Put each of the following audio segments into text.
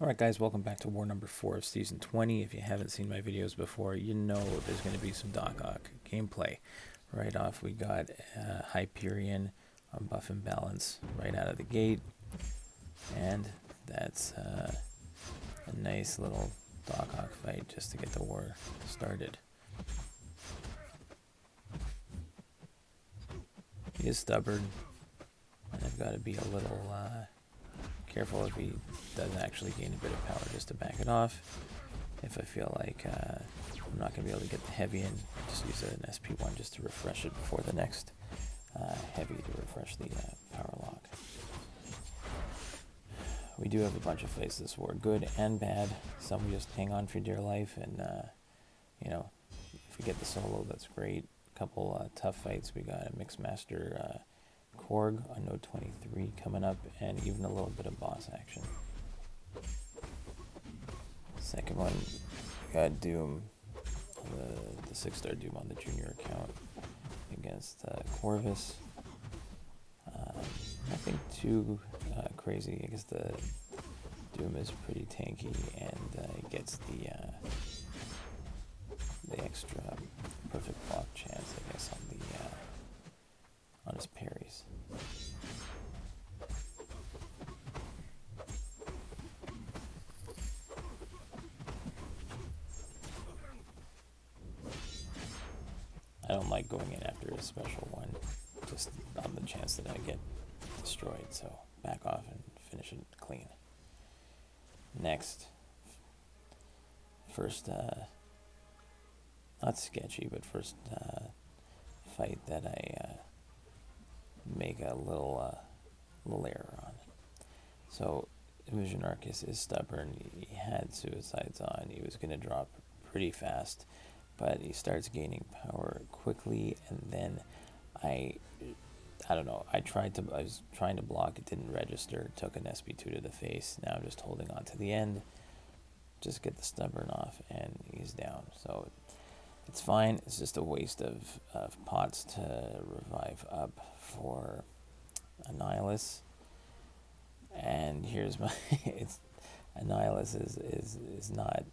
Alright guys, welcome back to war number 4 of season 20. If you haven't seen my videos before, you know there's going to be some Doc Ock gameplay. Right off we got Hyperion on buff and balance right out of the gate. And that's a nice little Doc Ock fight just to get the war started. He is stubborn, and I've got to be a little careful if he does actually gain a bit of power just to back it off. If I feel like I'm not going to be able to get the heavy in, just use an SP1 just to refresh it before the next heavy to refresh the power lock. We do have a bunch of fights this war, good and bad. Some we just hang on for dear life, and you know, if we get the solo, that's great. A couple tough fights. We got a Mixmaster Korg on node 23 coming up, and even a little bit of boss action. Second one, we got Doom, the 6-star Doom on the junior account against Corvus. Nothing too crazy. I guess the Doom is pretty tanky, and he gets the extra perfect block chance, I guess, on his parries. I don't like going in after a special one, just on the chance that I get destroyed, so back off and finish it clean. Next, first, not sketchy, but first fight that I make a little error on. So, Vision Arcus is stubborn. He had suicides on. He was going to drop pretty fast, but he starts gaining power quickly, and then I don't know, I was trying to block, it didn't register, took an SP2 to the face. Now I'm just holding on to the end, just get the stubborn off, and he's down. So it's fine, it's just a waste of pots to revive up for Annihilus. And here's my, Annihilus is not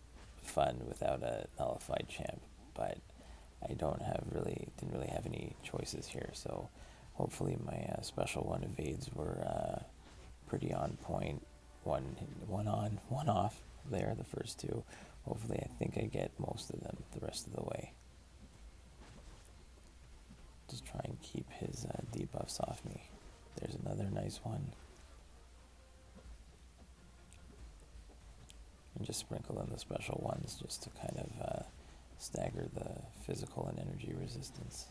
fun without a nullified champ, but I didn't really have any choices here, so hopefully my special one evades were pretty on point. One on, one off there, the first two. Hopefully I think I get most of them the rest of the way. Just try and keep his debuffs off me. There's another nice one. And just sprinkle in the special ones just to kind of stagger the physical and energy resistance.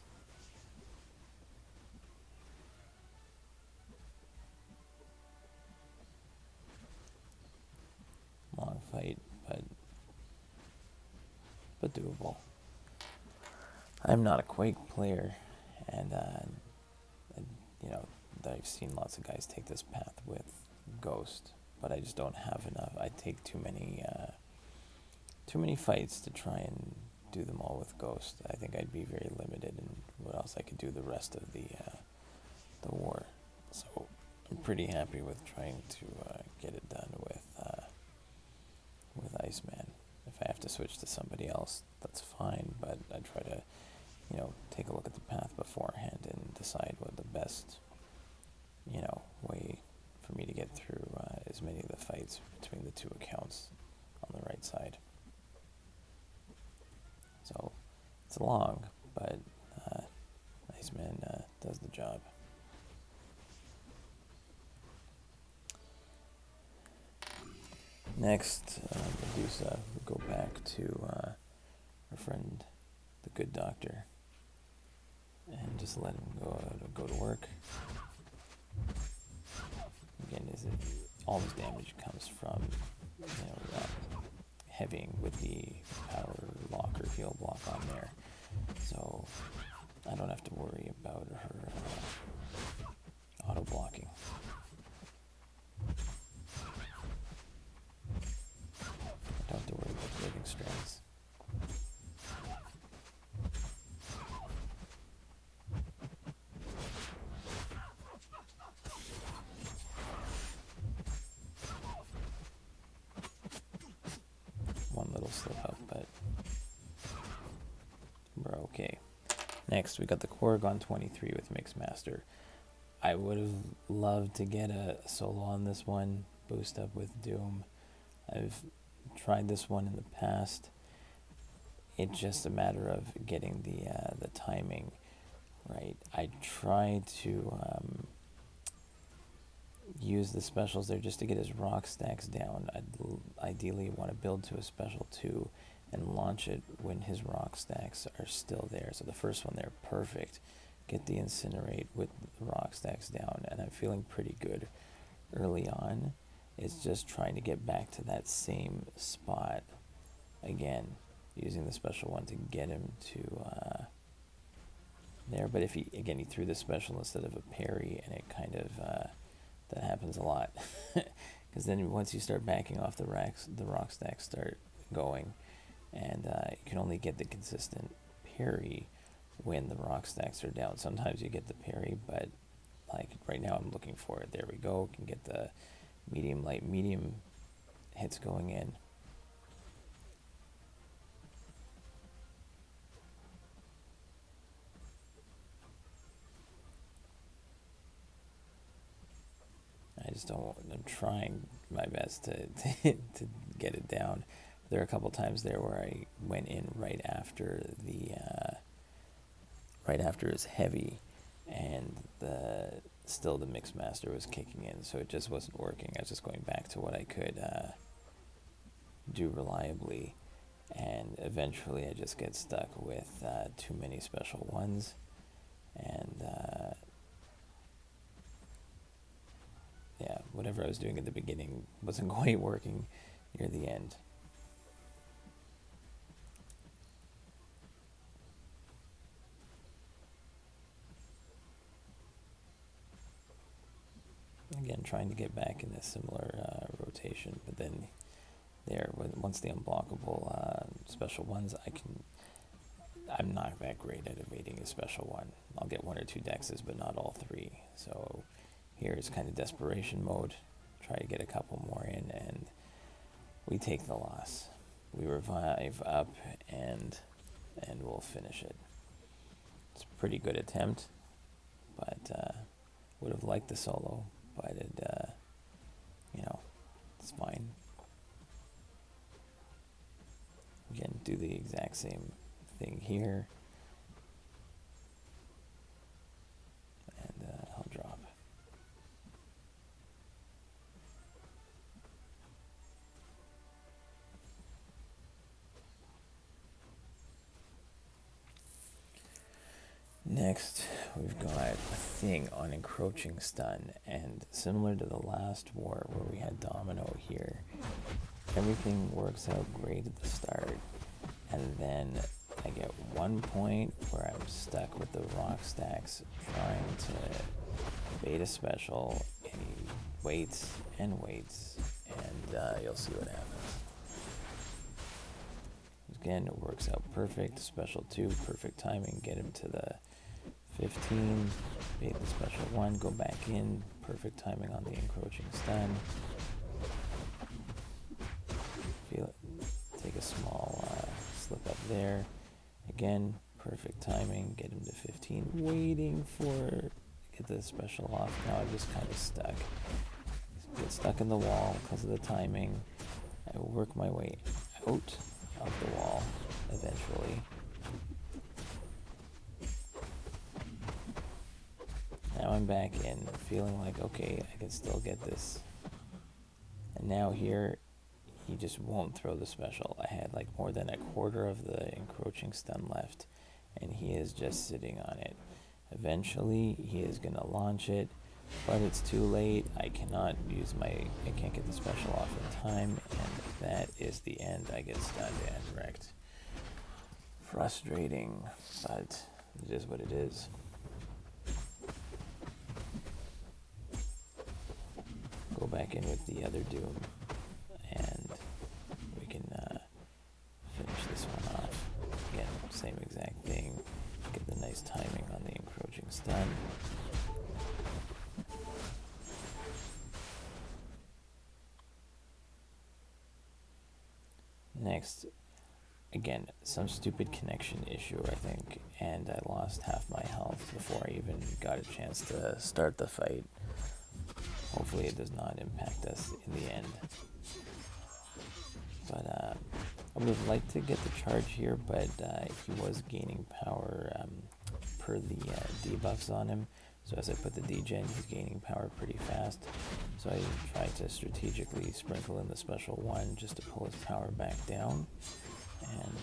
Long fight, but doable. I'm not a Quake player, and you know, I've seen lots of guys take this path with Ghost, but I just don't have enough. I take too many fights to try and do them all with Ghost. I think I'd be very limited in what else I could do the rest of the war. So I'm pretty happy with trying to get it done with Iceman. If I have to switch to somebody else, that's fine, but I try to, you know, take a look at the path beforehand and decide what the best, you know, way for me to get through as many of the fights between the two accounts on the right side. So it's long, but Iceman does the job. Next, Medusa, we go back to our friend, the good doctor, and just let him go to work. Again, all this damage comes from, you know, heavying with the power lock or heal block on there, so I don't have to worry about her auto blocking. I don't have to worry about the living strands. little slip up, but we're okay. Next, we got the Korg on 23 with Mixmaster. I would have loved to get a solo on this one, boost up with Doom. I've tried this one in the past. It's just a matter of getting the timing right. I try to use the specials there just to get his rock stacks down. I'd ideally want to build to a special 2 and launch it when his rock stacks are still there. So the first one there, perfect. Get the incinerate with the rock stacks down, and I'm feeling pretty good early on. It's just trying to get back to that same spot again, using the special one to get him to there. But if he threw the special instead of a parry, and it kind of that happens a lot, because then once you start backing off, the rock stacks start going, and you can only get the consistent parry when the rock stacks are down. Sometimes you get the parry, but like right now I'm looking for it. There we go. Can get the medium, light, medium hits going in. I'm trying my best to get it down. There are a couple times there where I went in right after his heavy, and still the Mixmaster was kicking in, so it just wasn't working. I was just going back to what I could do reliably, and eventually I just get stuck with too many special ones, and whatever I was doing at the beginning wasn't quite working near the end. Again, trying to get back in a similar rotation, but then once the unblockable special ones, I'm not that great at evading a special one. I'll get 1 or 2 dexes, but not all 3. So here is kind of desperation mode. Try to get a couple more in, and we take the loss. We revive up, and we'll finish it. It's a pretty good attempt, but would have liked the solo, but it's fine. Again, do the exact same thing here, and I'll drop. Next, we've got a thing on Encroaching Stun, and similar to the last war where we had Domino here, everything works out great at the start, and then I get one point where I'm stuck with the rock stacks trying to bait a special, and he waits and waits, and you'll see what happens. Again, it works out perfect. Special 2, perfect timing, get him to the 15, bait the special 1, go back in, perfect timing on the Encroaching Stun. Feel it, take a small slip up there. Again, perfect timing, get him to 15, waiting for, get the special off. Now I'm just kind of stuck. Get stuck in the wall because of the timing. I work my way out of the wall eventually. Now I'm back in, feeling like, okay, I can still get this. And now here, he just won't throw the special. I had like more than a quarter of the Encroaching Stun left, and he is just sitting on it. Eventually, he is going to launch it, but it's too late. I can't get the special off in time, and that is the end. I get stunned and wrecked. Frustrating, but it is what it is. Go back in with the other Doom, and we can finish this one off. Again, same exact thing. Get the nice timing on the Encroaching Stun. Next, again, some stupid connection issue, I think, and I lost half my health before I even got a chance to start the fight. Hopefully it does not impact us in the end. But I would have liked to get the charge here, but he was gaining power per the debuffs on him. So as I put the degen, he's gaining power pretty fast. So I tried to strategically sprinkle in the special one just to pull his power back down and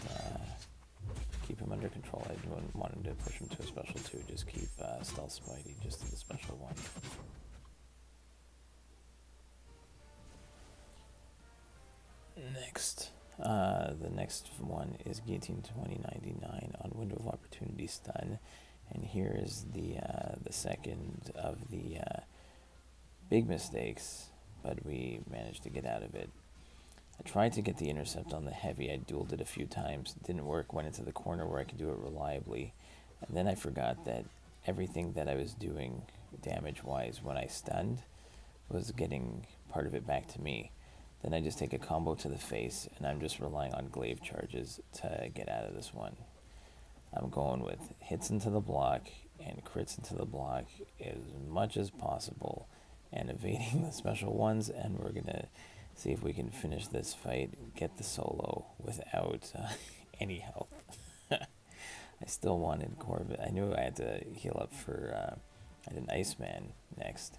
keep him under control. I didn't want him to push him to a special two, just keep Stealth Spidey just to the special one. Next, the next one is Guillotine 2099 on Window of Opportunity Stun, and here is the second of the big mistakes, but we managed to get out of it. I tried to get the intercept on the heavy. I dueled it a few times, didn't work. Went into the corner where I could do it reliably, and then I forgot that everything that I was doing damage-wise when I stunned was getting part of it back to me. Then I just take a combo to the face, and I'm just relying on glaive charges to get out of this one. I'm going with hits into the block and crits into the block as much as possible, and evading the special ones, and we're going to see if we can finish this fight, get the solo without any health. I still wanted Corbett. I knew I had to heal up for, I had an Iceman next,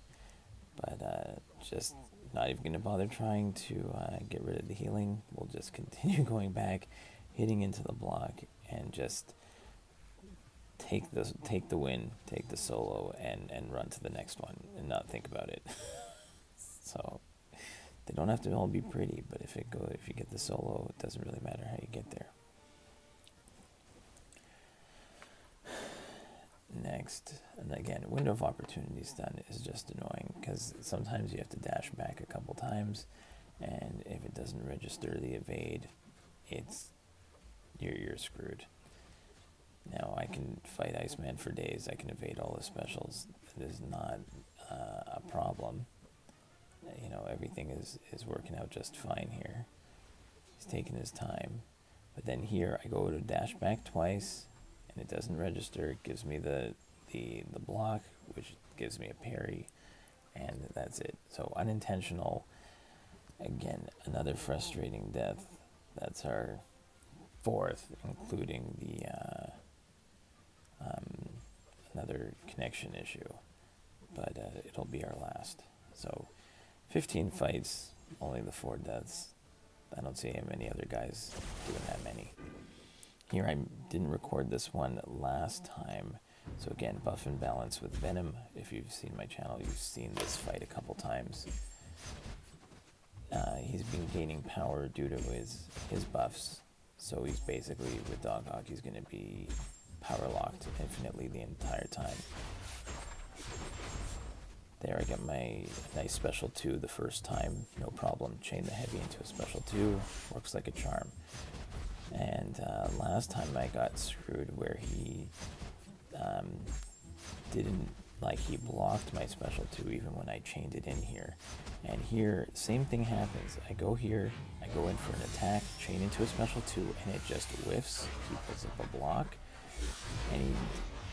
but just not even going to bother trying to get rid of the healing. We'll just continue going back, hitting into the block, and just take the win, take the solo, and run to the next one, and not think about it. So they don't have to all be pretty, but if you get the solo, it doesn't really matter how you get there. Next, and again, Window of Opportunity Stun is just annoying because sometimes you have to dash back a couple times, and if it doesn't register the evade, you're screwed. Now I can fight Iceman for days. I can evade all the specials. It is not a problem. You know, everything is working out just fine here. He's taking his time, but then here I go to dash back twice, and it doesn't register. It gives me the block, which gives me a parry, and that's it. So unintentional. Again, another frustrating death. That's our fourth, including the another connection issue, but it'll be our last. So 15 fights, only the 4 deaths. I don't see many other guys doing that many. Here I didn't record this one last time, so again, buff and balance with Venom. If you've seen my channel, you've seen this fight a couple times. He's been gaining power due to his buffs, so he's basically, with Dog Hawk, he's going to be power locked infinitely the entire time. There I get my nice special 2 the first time, no problem. Chain the heavy into a special 2, works like a charm. And last time I got screwed where he he blocked my special 2 even when I chained it in here. And here, same thing happens. I go here, I go in for an attack, chain into a special 2, and it just whiffs. He puts up a block, and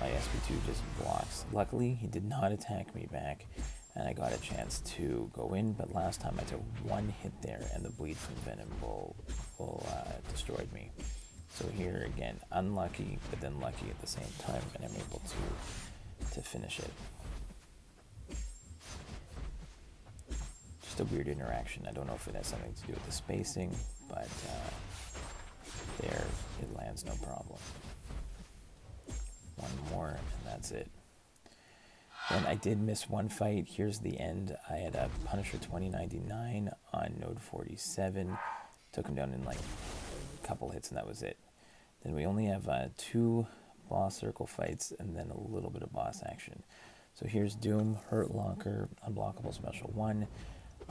my SP2 just blocks. Luckily, he did not attack me back, and I got a chance to go in, but last time I took one hit there, and the bleed from Venom destroyed me. So here again, unlucky, but then lucky at the same time, and I'm able to finish it. Just a weird interaction. I don't know if it has something to do with the spacing, but there it lands no problem. One more, and that's it. And I did miss one fight. Here's the end. I had a Punisher 2099 on node 47. Took him down in like a couple hits, and that was it. Then we only have 2 boss circle fights, and then a little bit of boss action. So here's Doom, Hurt Locker, Unblockable Special 1.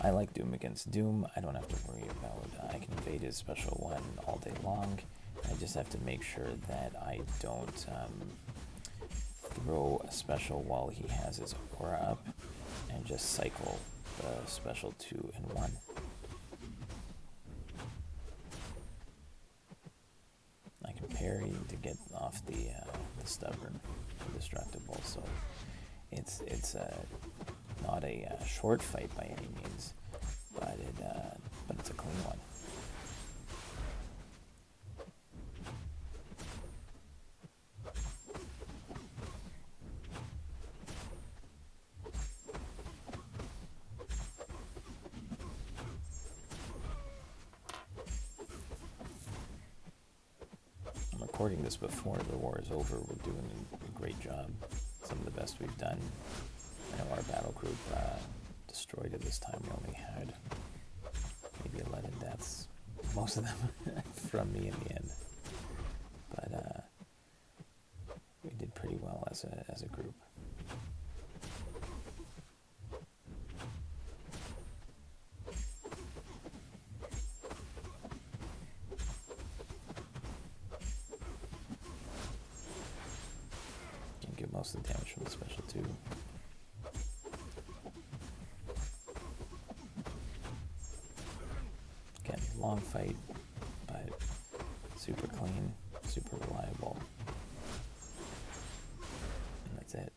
I like Doom against Doom. I don't have to worry about, I can evade his Special 1 all day long. I just have to make sure that I don't throw a special while he has his aura up, and just cycle the special 2 and 1. carry to get off the stubborn, destructible. So it's not a short fight by any means, but it's a clean one. I'm recording this before the war is over. We're doing a great job. Some of the best we've done. I know our battle group destroyed at this time. We only had maybe 11 deaths. Most of them from me in the end. But we did pretty well as a group. Can get most of the damage from the special too. Again, long fight, but super clean, super reliable. And that's it.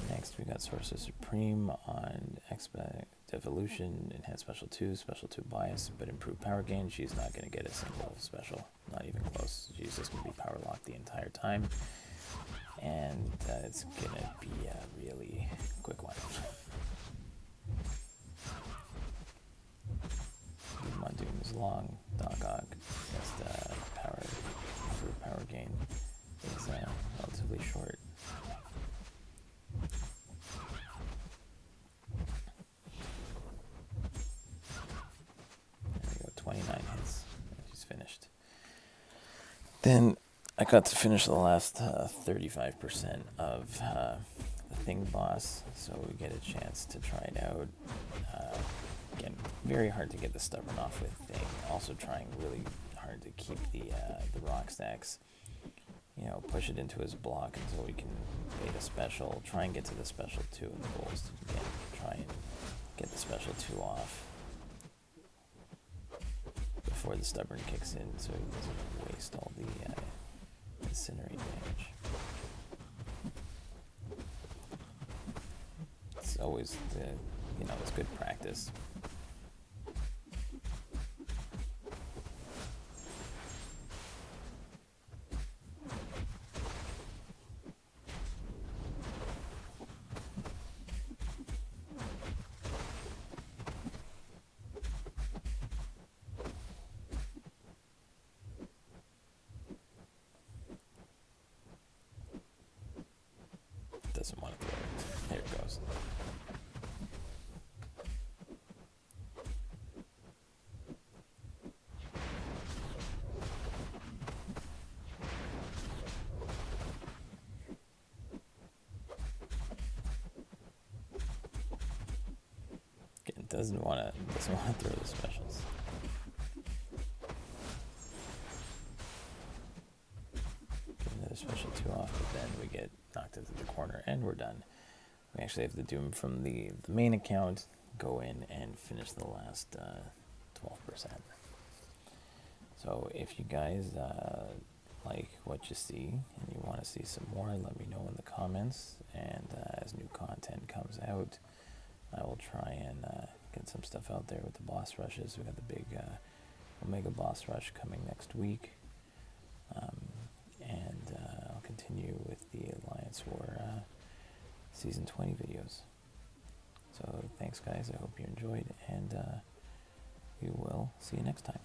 Next, we got Sorcerer Supreme on Expect Evolution, Enhanced Special 2 bias, but improved power gain. She's not going to get a single special, not even close. She's just going to be power locked the entire time. And it's going to be a really quick one. Doom is long, Doggog, just improved power gain is relatively short. There we go, 29 hits, she's finished. Then I got to finish the last 35% of the Thing boss, so we get a chance to try it out. Again, very hard to get the stubborn off with Thing. Also trying really hard to keep the rock stacks, push it into his block until we can bait a special. Try and get to the special 2, and the goal is to try and get the special 2 off before the stubborn kicks in, so he doesn't waste all the incinerate damage. It's always it's good practice. Doesn't want to throw it. There it goes. Again, doesn't want to throw the specials. Get another special 2 off, but then we get knocked into the corner and we're done. We actually have to do them from the main account, go in and finish the last 12%. So if you guys like what you see and you want to see some more, let me know in the comments, and as new content comes out, I will try and get some stuff out there with the boss rushes. We got the big Omega boss rush coming next week. And I'll continue with the Alliance War Season 20 videos. So thanks guys, I hope you enjoyed, and we will see you next time.